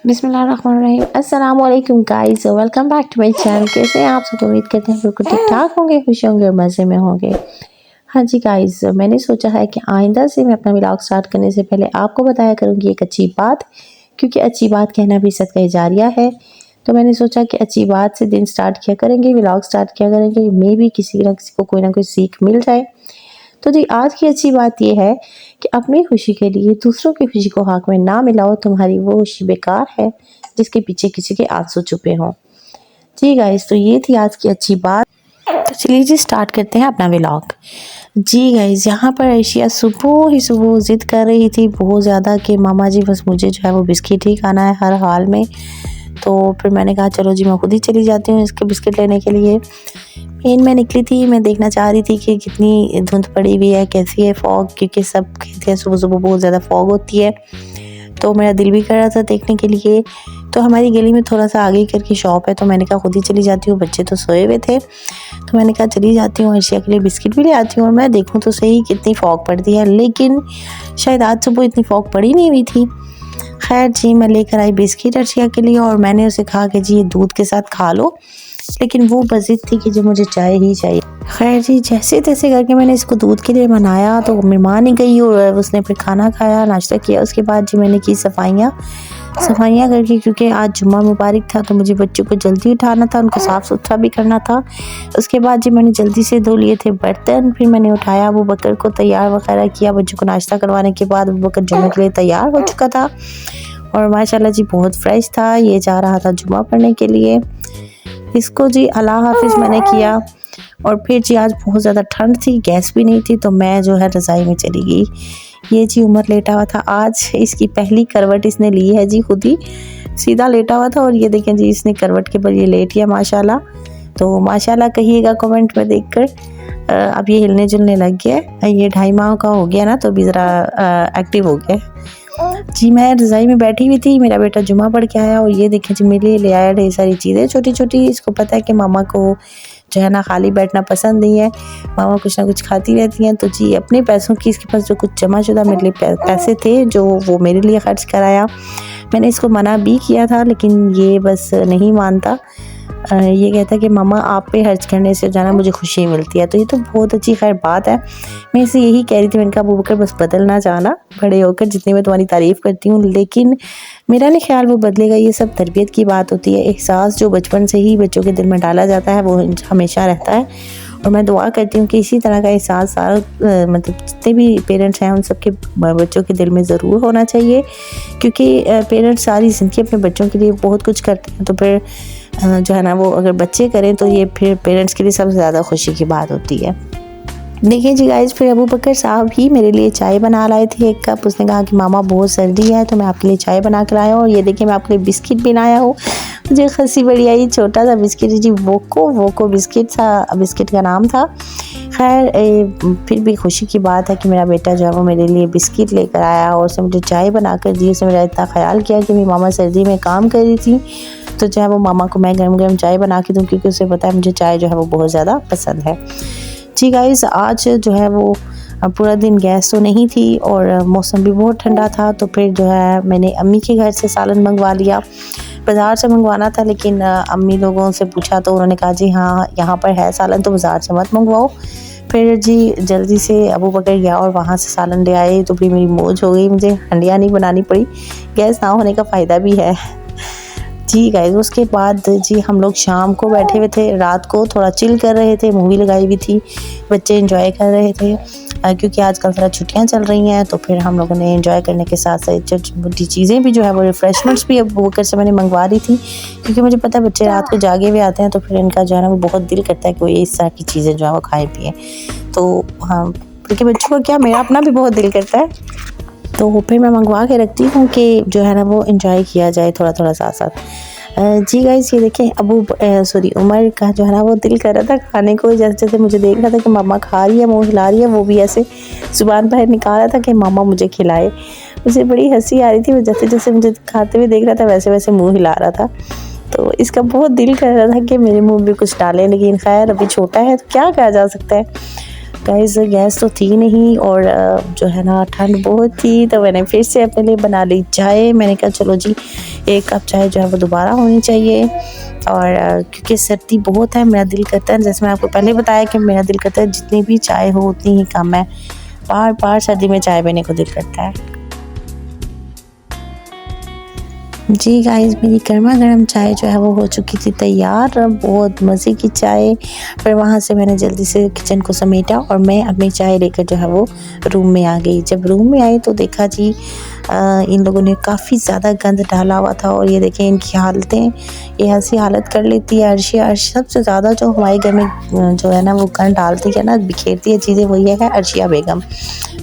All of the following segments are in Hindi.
बिस्मिल्लाहिर्रहमानिर्रहीम। अस्सलाम वालेकुम guys, welcome back to my channel. कैसे हैं आप सब? उम्मीद करते हैं बिल्कुल ठीक ठाक होंगे, खुश होंगे और मज़े में होंगे। हाँ जी गाइस, मैंने सोचा है कि आइंदा से मैं अपना व्लॉग स्टार्ट करने से पहले आपको बताया करूँगी एक अच्छी बात, क्योंकि अच्छी बात कहना भी सदका जारिया है। तो मैंने सोचा कि अच्छी बात से दिन स्टार्ट किया करेंगे, व्लॉग स्टार्ट किया करेंगे, मे बी किसी ना किसी को कोई ना कोई सीख मिल जाए। तो जी आज की अच्छी बात ये है कि अपनी खुशी के लिए दूसरों की खुशी को हक में ना मिलाओ, तुम्हारी वो खुशी बेकार है जिसके पीछे किसी के आंसू छुपे हों। जी गाइस, तो ये थी आज की अच्छी बात। तो चलिए जी स्टार्ट करते हैं अपना व्लॉग। जी गाइस, यहाँ पर अर्शिया सुबह ही सुबह जिद कर रही थी बहुत ज़्यादा कि मामा जी बस मुझे जो है वो बिस्किट ही खाना है हर हाल में। तो फिर मैंने कहा चलो जी मैं खुद ही चली जाती हूँ इसके बिस्किट लेने के लिए। मैं निकली थी, मैं देखना चाह रही थी कि कितनी धुंध पड़ी हुई है, कैसी है फॉग, क्योंकि सब कहते हैं सुबह सुबह बहुत ज़्यादा फॉग होती है। तो मेरा दिल भी कर रहा था देखने के लिए। तो हमारी गली में थोड़ा सा आगे करके शॉप है, तो मैंने कहा खुद ही चली जाती हूँ, बच्चे तो सोए हुए थे। तो मैंने कहा चली जाती हूँ, अर्शिया के लिए बिस्किट भी ले आती हूँ और मैं देखूँ तो सही कितनी फॉग पड़ती है। लेकिन शायद आज सुबह इतनी फॉग पड़ी नहीं हुई थी। खैर जी, मैं लेकर आई बिस्किट अर्शिया के लिए और मैंने उसे कहा कि जी ये दूध के साथ खा लो, लेकिन वो बज़िद थी कि जो मुझे चाय ही चाहिए। खैर जी, जैसे तैसे करके मैंने इसको दूध के लिए मनाया तो मेहमान ही गई और उसने फिर खाना खाया, नाश्ता किया। उसके बाद जी मैंने की सफाइयाँ करके, क्योंकि आज जुम्मा मुबारक था तो मुझे बच्चों को जल्दी उठाना था, उनको साफ़ सुथरा भी करना था। उसके बाद जी मैंने जल्दी से धो लिए थे बर्तन, फिर मैंने उठाया अबू बकर को, तैयार वगैरह किया। बच्चों को नाश्ता करवाने के बाद अबू बकर जुम्मे के लिए तैयार हो चुका था और माशाल्लाह जी बहुत फ्रेश था। ये जा रहा था जुम्मा पढ़ने के लिए। इसको जी अल्लाह हाफिज़ मैंने किया और फिर जी आज बहुत ज़्यादा ठंड थी, गैस भी नहीं थी, तो मैं जो है रज़ाई में चली गई। ये जी उमर लेटा हुआ था, आज इसकी पहली करवट इसने ली है जी, खुद ही सीधा लेटा हुआ था और ये देखें जी इसने करवट के ऊपर ये लेट गया माशाल्लाह। तो माशाल्लाह कहिएगा कमेंट में देखकर। अब ये हिलने जुलने लग गया है, ये 2.5 माह का हो गया ना, तो अभी ज़रा एक्टिव हो गया। जी मैं रज़ाई में बैठी हुई थी, मेरा बेटा जुम्मा पढ़ के आया और ये देखें जी मेरे लिए ले आया ढेर सारी चीज़ें छोटी छोटी। इसको पता है कि मामा को जो है ना खाली बैठना पसंद नहीं है, मामा कुछ ना कुछ खाती रहती हैं। तो जी अपने पैसों की इसके पास जो कुछ जमा शुदा मेरे लिए पैसे थे जो वो मेरे लिए ख़र्च कराया। मैंने इसको मना भी किया था लेकिन ये बस नहीं मानता। ये कहता है कि मामा आप पे खर्च करने से जाना मुझे खुशी मिलती है। तो ये तो बहुत अच्छी खैर बात है। मैं इसे यही कह रही थी, मैंने कहा अबू बकर बस बदल ना जाना, बड़े होकर जितनी मैं तुम्हारी तारीफ़ करती हूँ, लेकिन मेरा नहीं ख्याल वो बदलेगा। ये सब तरबियत की बात होती है, एहसास जो बचपन से ही बच्चों के दिल में डाला जाता है वो हमेशा रहता है। और मैं दुआ करती हूँ कि इसी तरह का एहसास सारा मतलब जितने भी पेरेंट्स हैं उन सबके बच्चों के दिल में ज़रूर होना चाहिए, क्योंकि पेरेंट्स सारी ज़िंदगी अपने बच्चों के लिए बहुत कुछ करते हैं। तो फिर जो है ना वो अगर बच्चे करें तो ये फिर पेरेंट्स के लिए सबसे ज़्यादा खुशी की बात होती है। देखिए जी गाइस, फिर अबू बकर साहब ही मेरे लिए चाय बना लाए थे 1 कप। उसने कहा कि मामा बहुत सर्दी है तो मैं आपके लिए चाय बना कर लाया हूँ। और ये देखिए मैं आपके लिए बिस्किट भी लाया हूँ। मुझे हंसी बड़ी आई, छोटा सा बिस्किट जी, वोको बिस्किट था, बिस्किट का नाम था। खैर फिर भी खुशी की बात है कि मेरा बेटा जो है वो मेरे लिए बिस्किट लेकर आया और उसने मुझे चाय बना कर दी। उसने मेरा इतना ख्याल किया कि मेरी मामा सर्दी में काम कर रही थी तो जो है वो मामा को मैं गर्म गर्म चाय बना के दूँ, क्योंकि उसे पता है मुझे चाय जो है वो बहुत ज़्यादा पसंद है। जी गाइस, आज जो है वो पूरा दिन गैस तो नहीं थी और मौसम भी बहुत ठंडा था, तो फिर जो है मैंने अम्मी के घर से सालन मंगवा लिया। बाज़ार से मंगवाना था लेकिन अम्मी लोगों से पूछा तो उन्होंने कहा जी हाँ यहाँ पर है सालन, तो बाज़ार से मत मंगवाओ। फिर जी जल्दी से अबू बकर गया और वहाँ से सालन ले आए, तो फिर मेरी मौज हो गई, मुझे हंडिया नहीं बनानी पड़ी। गैस ना होने का फ़ायदा भी है। जी गाइस, उसके बाद जी हम लोग शाम को बैठे हुए थे, रात को थोड़ा चिल कर रहे थे, मूवी लगाई हुई थी, बच्चे एंजॉय कर रहे थे। क्योंकि आजकल ज़रा छुट्टियां चल रही हैं तो फिर हम लोगों ने एंजॉय करने के साथ साथ छोटी चीज़ें भी जो है वो रिफ़्रेशमेंट्स भी अबू बकर से मैंने मंगवा दी थी, क्योंकि मुझे पता है बच्चे रात को जागे हुए आते हैं तो फिर इनका जो है ना वो बहुत दिल करता है कि वो इस तरह की चीज़ें जो है वो खाएँ पिएँ। तो हाँ, बल्कि बच्चों को क्या, मेरा अपना भी बहुत दिल करता है, तो फिर मैं मंगवा के रखती हूँ कि जो है ना वो एंजॉय किया जाए थोड़ा थोड़ा साथ साथ। जी गाइस, ये देखें उमर का जो है ना वो दिल कर रहा था खाने को। जैसे जैसे मुझे देख रहा था कि मामा खा रही है, मुँह हिला रही है, वो भी ऐसे ज़ुबान बाहर निकाल रहा था कि मामा मुझे खिलाए। मुझे बड़ी हंसी आ रही थी, वो जैसे जैसे मुझे खाते हुए देख रहा था वैसे वैसे मुँह हिला रहा था। तो इसका बहुत दिल कर रहा था कि मेरे मुँह में कुछ डालें, लेकिन खैर अभी छोटा है तो क्या कहा जा सकता है। गाइस गैस तो थी नहीं और जो है ना ठंड बहुत थी, तो मैंने फिर से अपने लिए बना ली चाय। मैंने कहा चलो जी 1 कप चाय जो है वो दोबारा होनी चाहिए। और क्योंकि सर्दी बहुत है, मेरा दिल करता है, जैसे मैं आपको पहले बताया कि मेरा दिल करता है जितनी भी चाय हो उतनी ही कम है। बार बार सर्दी में चाय पीने को दिल करता है। जी गाइस, मेरी गर्मा गर्म चाय जो है वो हो चुकी थी तैयार, बहुत मज़े की चाय। फिर वहाँ से मैंने जल्दी से किचन को समेटा और मैं अपनी चाय लेकर जो है वो रूम में आ गई। जब रूम में आई तो देखा जी इन लोगों ने काफ़ी ज़्यादा गंद डाला हुआ था। और ये देखें इनकी हालतें, ये ऐसी हालत कर लेती है अर्शिया। सबसे ज़्यादा जो हमारे घर में जो है ना वो गंद डालती है ना, बिखेरती है चीज़ें, वही है अर्शिया बेगम।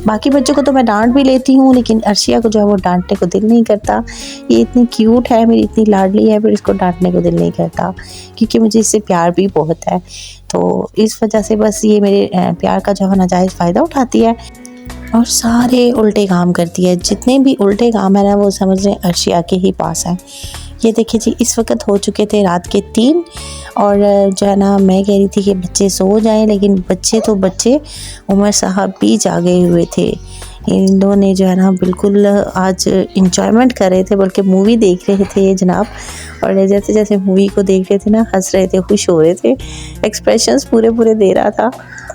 बाकी बच्चों को तो मैं डांट भी लेती हूँ, लेकिन अर्शिया को जो है वो डांटने को दिल नहीं करता। ये इतनी क्यूट है, मेरी इतनी लाडली है, फिर इसको डांटने को दिल नहीं करता, क्योंकि मुझे इससे प्यार भी बहुत है। तो इस वजह से बस ये मेरे प्यार का जो है नाजायज़ फ़ायदा उठाती है और सारे उल्टे काम करती है। जितने भी उल्टे काम है ना वो समझ लें अर्शिया के ही पास हैं। ये देखिए जी, इस वक्त हो चुके थे रात के 3 और जो है ना मैं कह रही थी कि बच्चे सो जाएं, लेकिन बच्चे तो बच्चे, उमर साहब भी जागे हुए थे। इन दोनों ने जो है ना बिल्कुल आज इंजॉयमेंट कर रहे थे, बल्कि मूवी देख रहे थे ये जनाब। और जैसे जैसे मूवी को देख रहे थे ना हंस रहे थे, खुश हो रहे थे, एक्सप्रेशंस पूरे पूरे दे रहा था।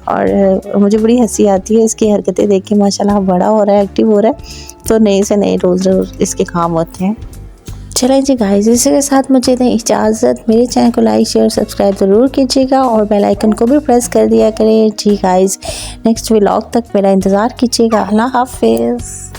और मुझे बड़ी हंसी आती है इसकी हरकतें देख के। माशाल्लाह बड़ा हो रहा है, एक्टिव हो रहा है, तो नए से नए रोज़ रोज़ इसके काम होते हैं। चलें जी गाइस, इसी के साथ मुझे दें इजाज़त। मेरे चैनल को लाइक शेयर सब्सक्राइब ज़रूर कीजिएगा और बेल आइकन को भी प्रेस कर दिया करें। जी गाइस, नेक्स्ट व्लॉग तक मेरा इंतज़ार कीजिएगा। अल्लाह हाफ़िज़।